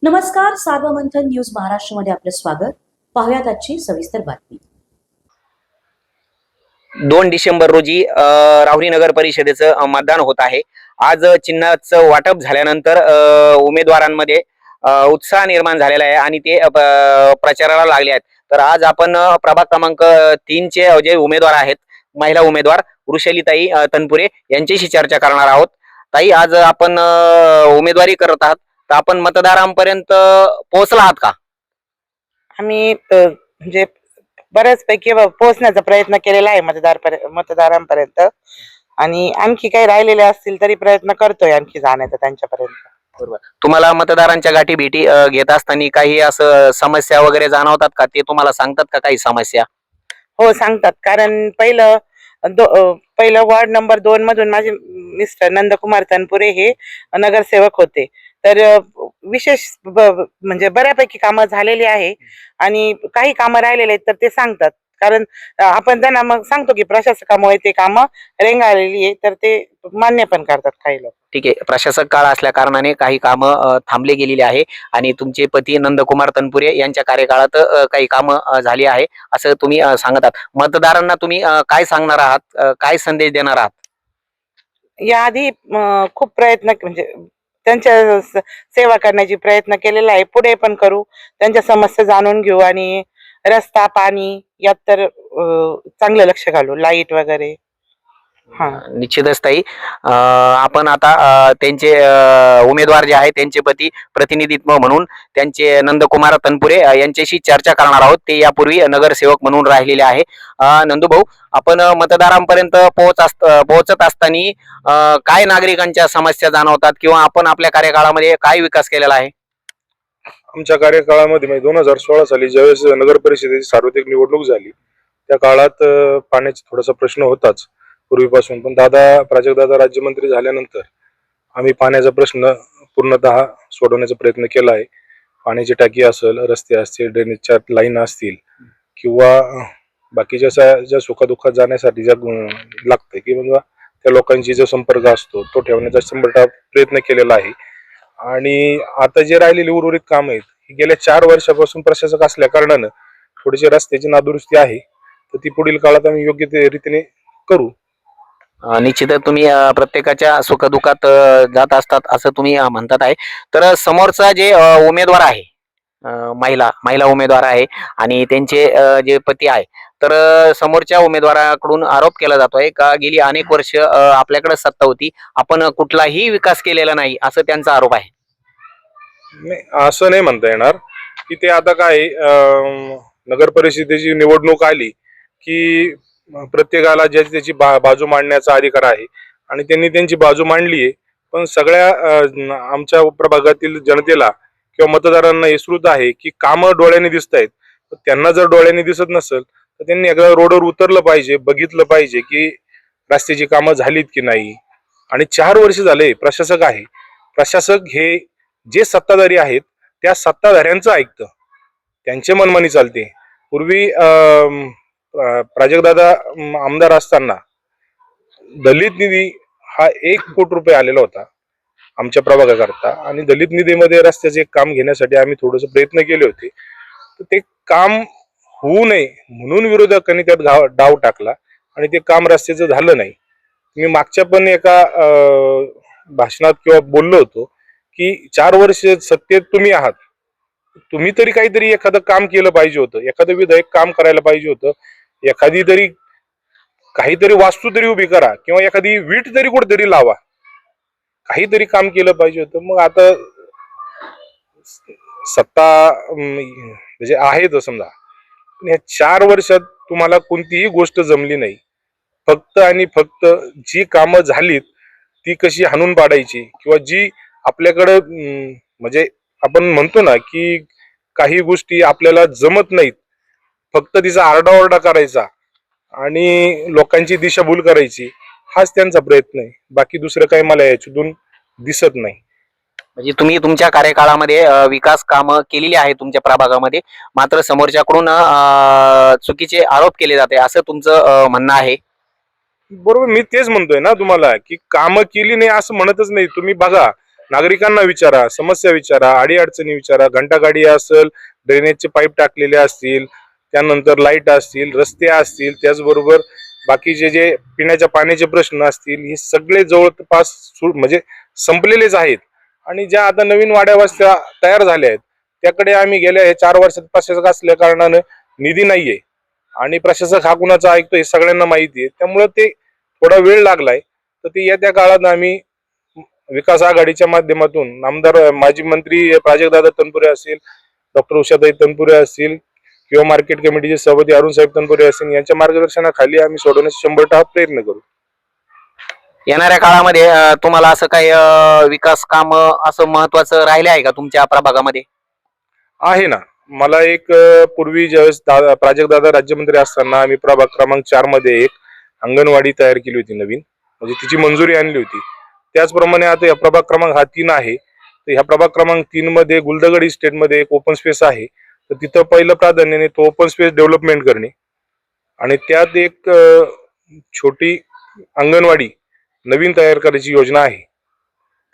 नमस्कार, सार्वमंथन न्यूज महाराष्ट्रमध्ये आपलं स्वागत. पाहुयात आजची सविस्तर बातमी. 2 डिसेंबर रोजी राहुरी नगर परिषदेचं मतदान होत आहे. आज चिन्हाचं वाटप झाल्यानंतर उमेदवारांमध्ये उत्साह निर्माण झालेला आहे आणि ते प्रचाराला लागले आहेत. तर आज आपण प्रभाग क्रमांक 3 चे जे उमेदवार आहेत, महिला उमेदवार वृषालीताई तनपुरे यांच्याशी चर्चा करणार आहोत. ताई, आज आपण उमेदवारी करत आहात, तर आपण मतदारांपर्यंत पोहोचला आहात का? आम्ही म्हणजे बऱ्याचपैकी पोहोचण्याचा प्रयत्न केलेला आहे मतदारांपर्यंत, आणि आणखी काही राहिलेले असतील तरी प्रयत्न करतोय आणखी जाण्याचा त्यांच्यापर्यंत. बरोबर. तुम्हाला मतदारांच्या गाठी भेटी घेत असताना काही असं समस्या वगैरे जाणवतात का? ते तुम्हाला सांगतात का काही समस्या? हो, सांगतात. कारण पहिलं वॉर्ड नंबर 2 मधून माझे मिस्टर नंदकुमार तनपुरे हे नगरसेवक होते. तर विशेष म्हणजे बऱ्यापैकी कामं झालेली आहे आणि काही कामं राहिलेले आहेत तर ते सांगतात. कारण आपण त्यांना मग सांगतो की प्रशासकामुळे ते कामं रेंगाळलेली आहे, तर ते मान्य पण करतात काही लोक. ठीक आहे. प्रशासक काळ असल्या कारणाने काही कामं थांबले गेलेली आहे आणि तुमचे पती नंदकुमार तनपुरे यांच्या कार्यकाळात काही कामं झाली आहे असं तुम्ही सांगत आहात. मतदारांना तुम्ही काय सांगणार आहात, काय संदेश देणार आहात? याआधी खूप प्रयत्न म्हणजे त्यांच्या सेवा करण्याची प्रयत्न केलेला आहे. पुढे पण करू, त्यांच्या समस्या जाणून घेऊ आणि रस्ता, पाणी यात तर चांगलं लक्ष घालू, लाईट वगैरे. हा, निश्चितच ताई. आपण आता त्यांचे उमेदवार जे आहे त्यांचे पती प्रतिनिधित्व म्हणून त्यांचे नंदकुमार तनपुरे यांच्याशी चर्चा करणार आहोत. ते यापूर्वी नगरसेवक म्हणून राहिलेले आहे. नंदू भाऊ, आपण मतदारांपर्यंत पोहोचत असताना काय नागरिकांच्या समस्या जाणवतात किंवा आपण आपल्या कार्यकाळामध्ये काय विकास केलेला आहे? आमच्या कार्यकाळामध्ये म्हणजे 2016 साली ज्यावेळेस नगर परिषदेची सार्वत्रिक निवडणूक झाली, त्या काळात पाण्याचा थोडासा प्रश्न होताच पूर्वीपासून. पण प्राजक्तदादा राज्यमंत्री झाल्यानंतर आम्ही पाण्याचा प्रश्न पूर्णतः सोडवण्याचा प्रयत्न केला आहे. पाण्याची टाकी असेल, रस्ते असतील, ड्रेनेजच्या लाईन असतील किंवा बाकीच्या ज्या सुखदुःखात जाण्यासाठी ज्या लागते किंवा त्या लोकांची जो संपर्क असतो तो ठेवण्याचा 100% प्रयत्न केलेला आहे. आणि आता जे राहिलेली उर्वरित काम आहेत ही गेल्या 4 वर्षापासून प्रशासक असल्या कारणानं थोडीशी रस्त्याची नादुरुस्ती आहे, तर ती पुढील काळात आम्ही योग्य रीतीने करू. निश्चितच तुम्ही प्रत्येकाच्या सुखदुःखात जात असतात असं तुम्ही म्हणतात आहे. तर समोरचा जे उमेदवार आहे, महिला उमेदवार आहे आणि त्यांचे जे पती आहे, तर समोरच्या उमेदवाराकडून आरोप केला जातोय का गेली अनेक वर्ष आपल्याकडे सत्ता होती, आपण कुठलाही विकास केलेला नाही, असं त्यांचा आरोप आहे. नाही, असं नाही म्हणता येणार की ते आता काय नगर परिषदेची निवडणूक आली की प्रत्येकाला ज्याची त्याची बाजू मांडण्याचा अधिकार आहे आणि त्यांनी त्यांची बाजू मांडली आहे. पण सगळ्या आमच्या प्रभागातील जनतेला किंवा मतदारांना हे श्रुत आहे की कामं डोळ्याने दिसत आहेत. त्यांना जर डोळ्याने दिसत नसेल तर त्यांनी एकदा रोडवर उतरलं पाहिजे, बघितलं पाहिजे की रस्त्याची कामं झालीत की नाही. आणि 4 वर्ष झाले प्रशासक आहे. प्रशासक हे जे सत्ताधारी आहेत त्या सत्ताधाऱ्यांचं ऐकतं, त्यांचे मनमानी चालते. पूर्वी प्राजक्तदादा आमदार असताना दलित निधी हा 1 कोटी रुपये आलेला होता आमच्या प्रभागाकरता, आणि दलित निधीमध्ये रस्त्याचे एक काम घेण्यासाठी आम्ही थोडस प्रयत्न केले होते. तर ते काम होऊ नये म्हणून विरोधकांनी त्यात डाव टाकला आणि ते काम रस्त्याचं झालं नाही. मी मागच्या पण एका भाषणात किंवा बोललो होतो की 4 वर्ष सत्तेत तुम्ही आहात, तुम्ही तरी काहीतरी एखादं काम केलं पाहिजे होतं, एखादं विधायक काम करायला पाहिजे होतं, एखादी तरी काहीतरी वास्तू तरी उभी करा किंवा एखादी वीट तरी कुठेतरी लावा, काहीतरी काम केलं पाहिजे होतं. मग आता सत्ता म्हणजे आहे तर समजा, पण या 4 वर्षात तुम्हाला कोणतीही गोष्ट जमली नाही. फक्त आणि फक्त जी कामं झालीत ती कशी हाणून पाडायची किंवा जी आपल्याकडं म्हणजे आपण म्हणतो ना की काही गोष्टी आपल्याला जमत नाहीत, फक्त तिचा आरडाओरडा करायचा आणि लोकांची दिशाभूल करायची, हाच त्यांचा प्रयत्न आहे. बाकी दुसरं काही मला याच्यातून दिसत नाही. म्हणजे तुम्ही तुमच्या कार्यकाळामध्ये विकास कामं केलेली आहे तुमच्या प्रभागामध्ये, मात्र समोरच्याकडून चुकीचे आरोप केले जाते असं तुमचं म्हणणं आहे. बरोबर, मी तेच म्हणतोय ना तुम्हाला की कामं केली नाही असं म्हणतच नाही. तुम्ही बघा नागरिकांना विचारा, समस्या विचारा, अडीअडचणी विचारा. घंटागाडी असेल, ड्रेनेजचे पाईप टाकलेले असतील, त्यानंतर लाईट असतील, रस्ते असतील, त्याचबरोबर बाकीचे जे पिण्याच्या पाण्याचे प्रश्न असतील, हे सगळे जवळपास म्हणजे संपलेलेच आहेत. आणि ज्या आता नवीन वाड्या वस्त्या तयार झाल्या आहेत त्याकडे आम्ही गेल्या 4 वर्षात प्रशासक असल्या कारणानं निधी नाहीये आणि प्रशासक हा कुणाचा ऐकतो हे सगळ्यांना माहिती आहे. त्यामुळे ते थोडा वेळ लागलाय. तर ते येत्या काळात आम्ही विकास आघाडीच्या माध्यमातून आमदार माजी मंत्री प्राजक्तदादा तनपुरे असतील, डॉक्टर उषाताई तनपुरे असतील किंवा मार्केट कमिटीचे सभापती अरुण साहेब तनपुरे असतील यांच्या मार्गदर्शनाखाली आम्ही सोडवण्याचा 100% प्रयत्न करू. येणाऱ्या काळामध्ये तुम्हाला असं काही विकास काम असं महत्वाचं राहिले आहे का तुमच्या प्रभागामध्ये? आहे ना. मला एक पूर्वी ज्यावेळेस प्राजक्तदादा राज्यमंत्री असताना आम्ही प्रभाग क्रमांक 4 मध्ये एक अंगणवाडी तयार केली होती नवीन, म्हणजे तिची मंजुरी आणली होती. त्याचप्रमाणे आता या प्रभाग क्रमांक 3 आहे. तर ह्या प्रभाग क्रमांक 3 मध्ये गुलदगड इस्टेट मध्ये एक ओपन स्पेस आहे. तर तिथं पहिलं प्राधान्याने तो ओपन स्पेस डेव्हलपमेंट करणे आणि त्यात एक छोटी अंगणवाडी नवीन तयार करायची योजना आहे.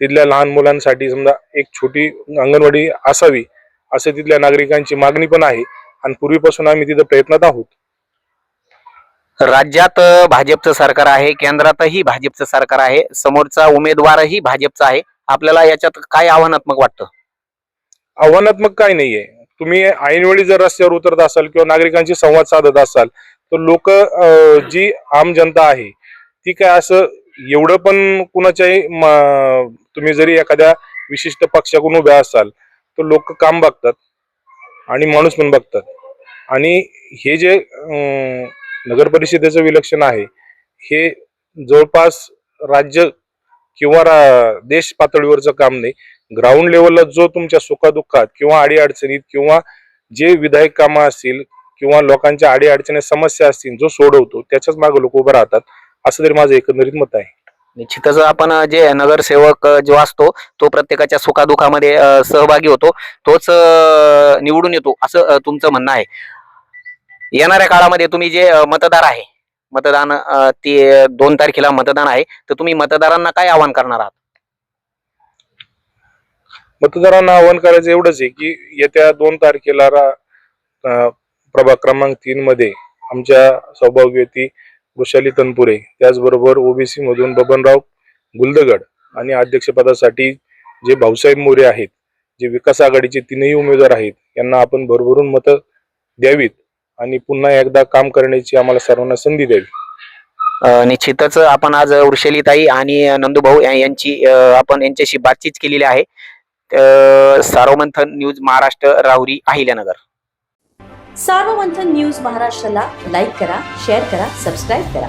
तिथल्या लहान मुलांसाठी समजा एक छोटी अंगणवाडी असावी असं तिथल्या नागरिकांची मागणी पण आहे आणि पूर्वीपासून आम्ही तिथं प्रयत्नात आहोत. राज्यात भाजपचं सरकार आहे, केंद्रातही भाजपचं सरकार आहे, समोरचा उमेदवारही भाजपचा आहे. आपल्याला याच्यात काय आव्हानात्मक वाटतं? आव्हानात्मक काही नाहीये. तुम्ही ऐनवेळी जर रस्त्यावर उतरत असाल किंवा नागरिकांशी संवाद साधत असाल तर लोक जी आम जनता आहे ती काय असं एवढं पण कुणाच्याही तुम्ही जरी एखाद्या विशिष्ट पक्षाकडून उभ्या असाल तर लोक काम बघतात आणि माणूस पण बघतात. आणि हे जे नगर परिषदेचं विलक्षण आहे हे जवळपास राज्य किंवा देश पातळीवरचं काम नाही. ग्राउंड लेवलला जो तुमच्या सुखादुःखात किंवा अडीअडचणीत किंवा जे विधायक कामं असतील किंवा लोकांच्या अडीअडचणी समस्या असतील जो सोडवतो त्याच्याच मागे लोक उभं राहतात, असं तरी माझं एकंदरीत मत आहे. निश्चितच आपण जे नगरसेवक जो असतो तो प्रत्येकाच्या सुखादुखामध्ये सहभागी होतो, तोच निवडून येतो असं तुमचं म्हणणं आहे. येणाऱ्या काळामध्ये तुम्ही जे मतदार आहे, मतदान ते 2 तारखेला मतदान आहे, तर तुम्ही मतदारांना काय आवाहन करणार आहात? मतदारांना आवाहन करायचं एवढंच आहे की येत्या 2 तारखेला प्रभाग क्रमांक 3 मध्ये आमच्या सौभाग्यवती वृषाली तनपुरे, त्याचबरोबर ओबीसी मधून बबनराव गुलदगड आणि अध्यक्षपदासाठी जे भाऊसाहेब मोरे आहेत, जे विकास आघाडीचे 3ही उमेदवार आहेत, यांना आपण भरभरून मतं द्यावीत आणि पुन्हा एकदा काम करण्याची आम्हाला सर्वांना संधी द्यावी. निश्चितच आपण आज वृषालीताई आणि नंदूभाऊ यांची आपण यांच्याशी बातचीत केलेली आहे. सार्वमंथन न्यूज महाराष्ट्र, राहुरी, अहिल्यानगर. सार्वमंथन न्यूज महाराष्ट्राला लाईक करा, शेअर करा, सबस्क्राईब करा.